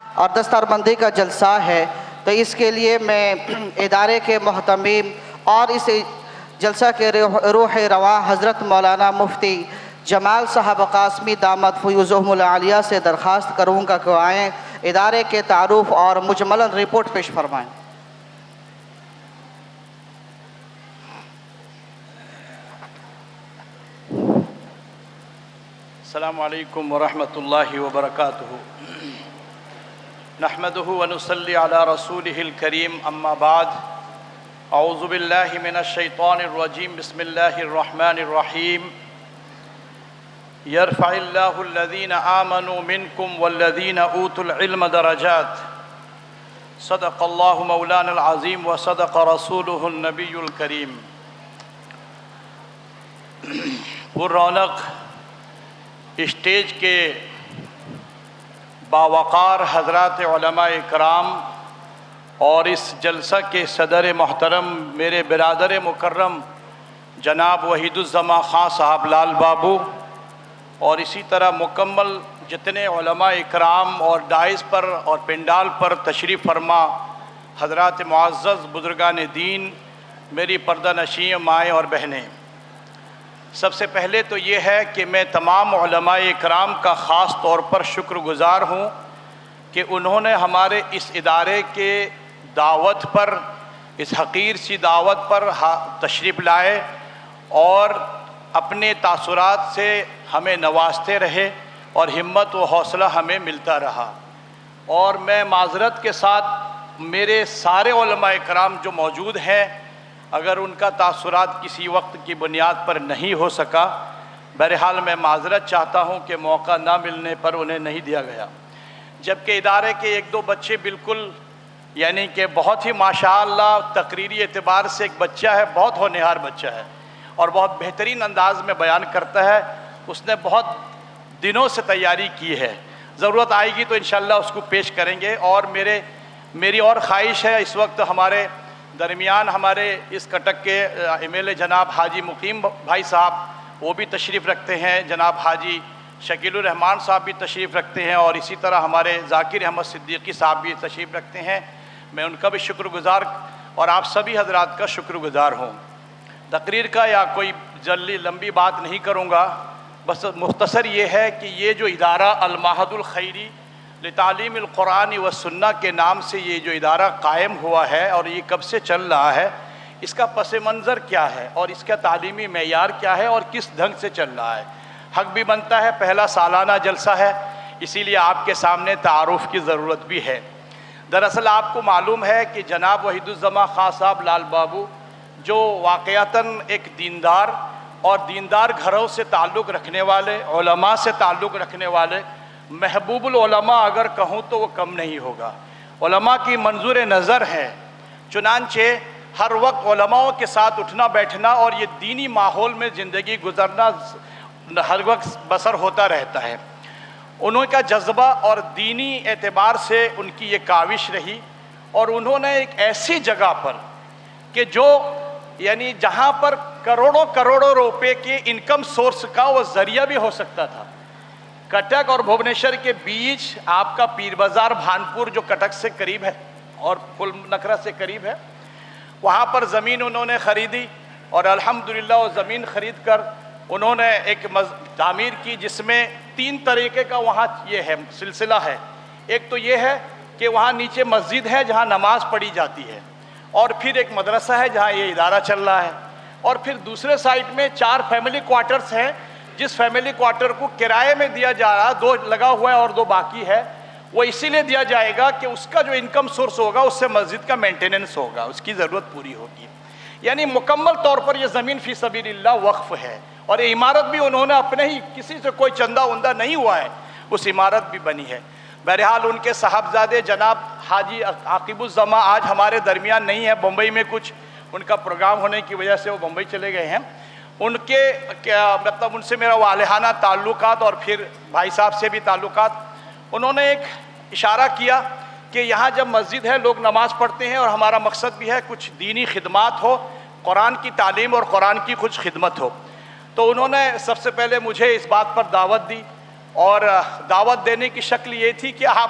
اور دستربندی کا جلسہ ہے، تو اس کے لیے میں ادارے کے محتمم اور اس جلسہ کے روح رواں حضرت مولانا مفتی جمال صاحب قاسمی دامت فیوزہم العالیہ سے درخواست کروں گا کہ آئیں ادارے کے تعارف اور مجملاً رپورٹ پیش فرمائیں۔ السلام علیکم ورحمۃ اللہ وبرکاتہ۔ نحمدہ ونصلی علی رسولہ الکریم، اما بعد، اعوذ باللہ من الشیطان الرجیم، بسم اللہ الرحمن الرحیم۔ یرفع اللہ الذین آمنوا منکم والذین اوتوا العلم درجات، صدق اللہ مولانا العظیم وصدق رسولہ النبی الکریم۔ پر رونق اسٹیج کے باوقار حضرات علماء اکرام اور اس جلسہ کے صدر محترم میرے برادر مکرم جناب وحید الزماں خان صاحب لال بابو، اور اسی طرح مکمل جتنے علماء اکرام اور ڈائز پر اور پنڈال پر تشریف فرما حضرات معزز بزرگان دین، میری پردہ نشین مائیں اور بہنیں، سب سے پہلے تو یہ ہے کہ میں تمام علماء اکرام کا خاص طور پر شکر گزار ہوں کہ انہوں نے ہمارے اس ادارے کے دعوت پر، اس حقیر سی دعوت پر تشریف لائے اور اپنے تاثرات سے ہمیں نوازتے رہے اور ہمت و حوصلہ ہمیں ملتا رہا۔ اور میں معذرت کے ساتھ میرے سارے علماء اکرام جو موجود ہیں، اگر ان کا تاثرات کسی وقت کی بنیاد پر نہیں ہو سکا، بہرحال میں معذرت چاہتا ہوں کہ موقع نہ ملنے پر انہیں نہیں دیا گیا۔ جبکہ ادارے کے ایک دو بچے بالکل یعنی کہ بہت ہی ماشاءاللہ تقریری اعتبار سے ایک بچہ ہے، بہت ہونہار بچہ ہے اور بہت بہترین انداز میں بیان کرتا ہے، اس نے بہت دنوں سے تیاری کی ہے، ضرورت آئے گی تو انشاءاللہ اس کو پیش کریں گے۔ اور میری اور خواہش ہے، اس وقت ہمارے درمیان ہمارے اس کٹک کے ایم ایل اے جناب حاجی مقیم بھائی صاحب وہ بھی تشریف رکھتے ہیں، جناب حاجی شکیل الرحمان صاحب بھی تشریف رکھتے ہیں، اور اسی طرح ہمارے ذاکر احمد صدیقی صاحب بھی تشریف رکھتے ہیں۔ میں ان کا بھی شکر گزار اور آپ سبھی حضرات کا شکر گزار ہوں۔ تقریر کا یا کوئی جلدی لمبی بات نہیں کروں گا، بس مختصر یہ ہے کہ یہ جو ادارہ المعہد الخیری لتعلیم القرآن والسنہ کے نام سے یہ جو ادارہ قائم ہوا ہے اور یہ کب سے چل رہا ہے، اس کا پس منظر کیا ہے اور اس کا تعلیمی معیار کیا ہے اور کس ڈھنگ سے چل رہا ہے، حق بھی بنتا ہے۔ پہلا سالانہ جلسہ ہے، اسی لیے آپ کے سامنے تعارف کی ضرورت بھی ہے۔ دراصل آپ کو معلوم ہے کہ جناب وحید الزماں خان صاحب لال بابو جو واقعتاً ایک دیندار اور دیندار گھروں سے تعلق رکھنے والے، علماء سے تعلق رکھنے والے، محبوب العلماء اگر کہوں تو وہ کم نہیں ہوگا، علماء کی منظور نظر ہے، چنانچہ ہر وقت علماء کے ساتھ اٹھنا بیٹھنا اور یہ دینی ماحول میں زندگی گزرنا ہر وقت بسر ہوتا رہتا ہے۔ انہوں کا جذبہ اور دینی اعتبار سے ان کی یہ کاوش رہی، اور انہوں نے ایک ایسی جگہ پر کہ جو یعنی جہاں پر کروڑوں روپے کے انکم سورس کا وہ ذریعہ بھی ہو سکتا تھا۔ کٹک اور بھوونیشور کے بیچ آپ کا پیر بازار بھانپور جو کٹک سے قریب ہے اور پل نکھرا سے قریب ہے، وہاں پر زمین انہوں نے خریدی، اور الحمدللہ وہ زمین خرید کر انہوں نے ایک تعمیر کی جس میں 3 طریقے کا وہاں یہ ہے سلسلہ ہے۔ ایک تو یہ ہے کہ وہاں نیچے مسجد ہے جہاں نماز پڑھی جاتی ہے، اور پھر ایک مدرسہ ہے جہاں یہ ادارہ چل رہا ہے، اور پھر دوسرے سائٹ میں 4 فیملی کوارٹرز ہیں، جس فیملی کوارٹر کو کرائے میں دیا جا رہا، 2 لگا ہوا ہے اور 2 باقی ہے۔ وہ اسی لیے دیا جائے گا کہ اس کا جو انکم سورس ہوگا اس سے مسجد کا مینٹیننس ہوگا، اس کی ضرورت پوری ہوگی۔ یعنی مکمل طور پر یہ زمین فی سبیل اللہ وقف ہے، اور یہ عمارت بھی انہوں نے اپنے ہی، کسی سے کوئی چندہ وندہ نہیں ہوا ہے، اس عمارت بھی بنی ہے۔ بہرحال ان کے صاحبزادے جناب حاجی عاقب الزماں آج ہمارے درمیان نہیں ہے، بمبئی میں کچھ ان کا پروگرام ہونے کی وجہ سے وہ بمبئی چلے گئے ہیں۔ ان کے مطلب ان سے میرا والہانہ تعلقات اور پھر بھائی صاحب سے بھی تعلقات، انہوں نے ایک اشارہ کیا کہ یہاں جب مسجد ہے لوگ نماز پڑھتے ہیں، اور ہمارا مقصد بھی ہے کچھ دینی خدمات ہو، قرآن کی تعلیم اور قرآن کی کچھ خدمت ہو۔ تو انہوں نے سب سے پہلے مجھے اس بات پر دعوت دی، اور دعوت دینے کی شکل یہ تھی کہ آپ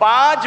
5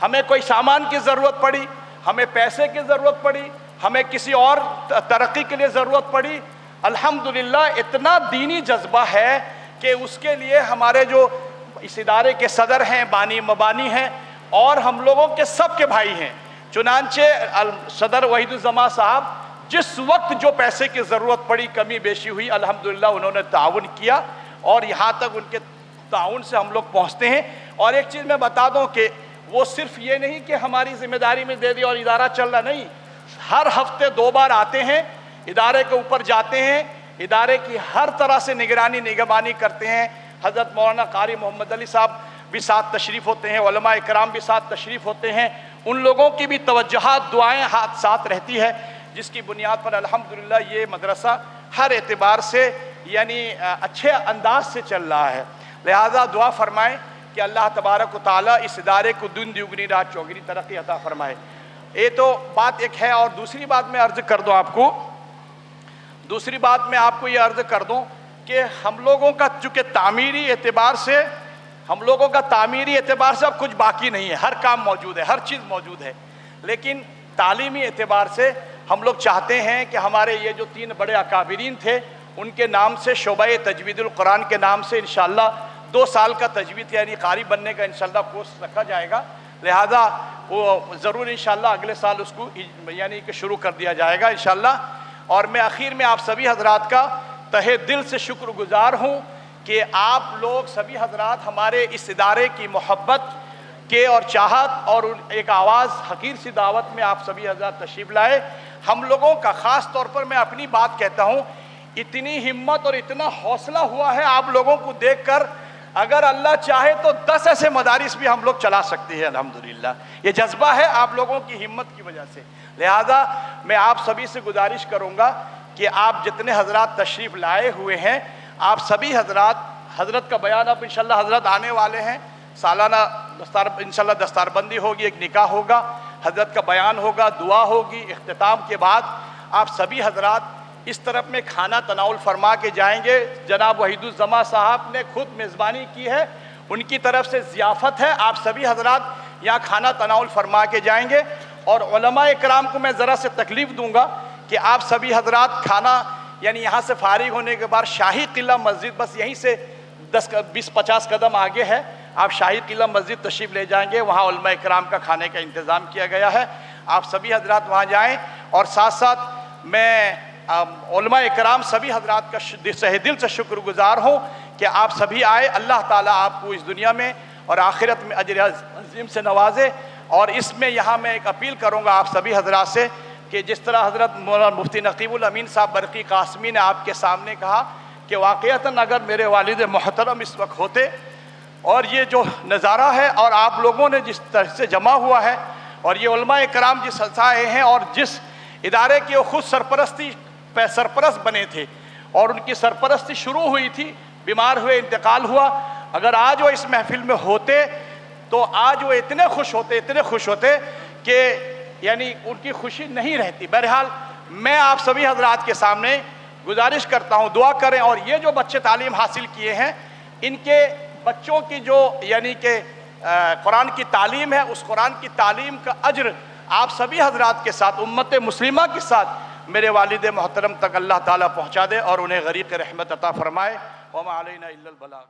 ہمیں کوئی سامان کی ضرورت پڑی، ہمیں پیسے کی ضرورت پڑی، ہمیں کسی اور ترقی کے لیے ضرورت پڑی، الحمدللہ اتنا دینی جذبہ ہے کہ اس کے لیے ہمارے جو اس ادارے کے صدر ہیں، بانی مبانی ہیں، اور ہم لوگوں کے سب کے بھائی ہیں۔ چنانچہ صدر وحید الزماں صاحب جس وقت جو پیسے کی ضرورت پڑی، کمی بیشی ہوئی، الحمدللہ انہوں نے تعاون کیا، اور یہاں تک ان کے تعاون سے ہم لوگ پہنچتے ہیں۔ اور ایک چیز میں بتا دوں کہ وہ صرف یہ نہیں کہ ہماری ذمہ داری میں دے دی اور ادارہ چل رہا، نہیں، ہر ہفتے 2 بار آتے ہیں، ادارے کے اوپر جاتے ہیں، ادارے کی ہر طرح سے نگرانی کرتے ہیں۔ حضرت مولانا قاری محمد علی صاحب بھی ساتھ تشریف ہوتے ہیں، علماء اکرام بھی ساتھ تشریف ہوتے ہیں، ان لوگوں کی بھی توجہات، دعائیں ہاتھ ساتھ رہتی ہے، جس کی بنیاد پر الحمدللہ یہ مدرسہ ہر اعتبار سے یعنی اچھے انداز سے چل رہا ہے۔ لہذا دعا فرمائیں کہ اللہ تبارک و تعالیٰ اس ادارے کو دن دوگنی رات چوگنی ترقی عطا فرمائے۔ یہ تو بات ایک ہے، اور دوسری بات میں عرض کر دوں آپ کو یہ عرض کر دوں کہ ہم لوگوں کا چونکہ تعمیری اعتبار سے اب کچھ باقی نہیں ہے، ہر کام موجود ہے، ہر چیز موجود ہے، لیکن تعلیمی اعتبار سے ہم لوگ چاہتے ہیں کہ ہمارے یہ جو 3 بڑے اکابرین تھے، ان کے نام سے شعبہ تجوید القرآن کے نام سے انشاءاللہ 2 سال کا تجوید یعنی قاری بننے کا انشاءاللہ کورس رکھا جائے گا۔ لہذا وہ ضرور انشاءاللہ اگلے سال اس کو یعنی کہ شروع کر دیا جائے گا انشاءاللہ۔ اور میں آخر میں آپ سبھی حضرات کا تہہ دل سے شکر گزار ہوں کہ آپ لوگ سبھی حضرات ہمارے اس ادارے کی محبت کے اور چاہت اور ایک آواز حقیر سی دعوت میں آپ سبھی حضرات تشریف لائے۔ ہم لوگوں کا خاص طور پر میں اپنی بات کہتا ہوں، اتنی ہمت اور اتنا حوصلہ ہوا ہے آپ لوگوں کو دیکھ کر، اگر اللہ چاہے تو 10 ایسے مدارس بھی ہم لوگ چلا سکتے ہیں الحمدللہ۔ یہ جذبہ ہے آپ لوگوں کی ہمت کی وجہ سے۔ لہذا میں آپ سبھی سے گزارش کروں گا کہ آپ جتنے حضرات تشریف لائے ہوئے ہیں، آپ سبھی حضرت کا بیان اب انشاءاللہ حضرت آنے والے ہیں، سالانہ انشاءاللہ دستار بندی ہوگی، ایک نکاح ہوگا، حضرت کا بیان ہوگا، دعا ہوگی، اختتام کے بعد آپ سبھی حضرات اس طرف میں کھانا تناول فرما کے جائیں گے۔ جناب وحید الزماں صاحب نے خود میزبانی کی ہے، ان کی طرف سے ضیافت ہے، آپ سبھی حضرات یہاں کھانا تناول فرما کے جائیں گے۔ اور علماء اکرام کو میں ذرا سے تکلیف دوں گا کہ آپ سبھی حضرات کھانا یعنی یہاں سے فارغ ہونے کے بعد شاہی قلعہ مسجد بس یہیں سے 20-50 قدم آگے ہے، آپ شاہی قلعہ مسجد تشریف لے جائیں گے، وہاں علماء اکرام کا کھانے کا انتظام کیا گیا ہے، آپ سبھی حضرات وہاں جائیں۔ اور ساتھ ساتھ میں علماء اکرام سبھی حضرات کا تہہ دل سے شکر گزار ہوں کہ آپ سبھی آئے۔ اللہ تعالیٰ آپ کو اس دنیا میں اور آخرت میں اجر عظیم سے نوازے۔ اور اس میں یہاں میں ایک اپیل کروں گا آپ سبھی حضرات سے کہ جس طرح حضرت مولانا مفتی نقیب الامین صاحب برقی قاسمی نے آپ کے سامنے کہا کہ واقعتاً اگر میرے والد محترم اس وقت ہوتے اور یہ جو نظارہ ہے اور آپ لوگوں نے جس طرح سے جمع ہوا ہے اور یہ علماء اکرام جس آئے ہیں اور جس ادارے کی وہ خود سرپرست بنے تھے اور ان کی سرپرستی شروع ہوئی تھی، بیمار ہوئے، انتقال ہوا، اگر آج وہ اس محفل میں ہوتے تو آج وہ اتنے خوش ہوتے کہ یعنی ان کی خوشی نہیں رہتی۔ بہرحال میں آپ سبھی حضرات کے سامنے گزارش کرتا ہوں دعا کریں، اور یہ جو بچے تعلیم حاصل کیے ہیں ان کے بچوں کی جو یعنی کہ قرآن کی تعلیم ہے، اس قرآن کی تعلیم کا اجر آپ سبھی حضرات کے ساتھ، امت مسلمہ کے ساتھ میرے والد محترم تک اللہ تعالیٰ پہنچا دے اور انہیں غریق رحمت عطا فرمائے۔ وما علینا الا البلاغ۔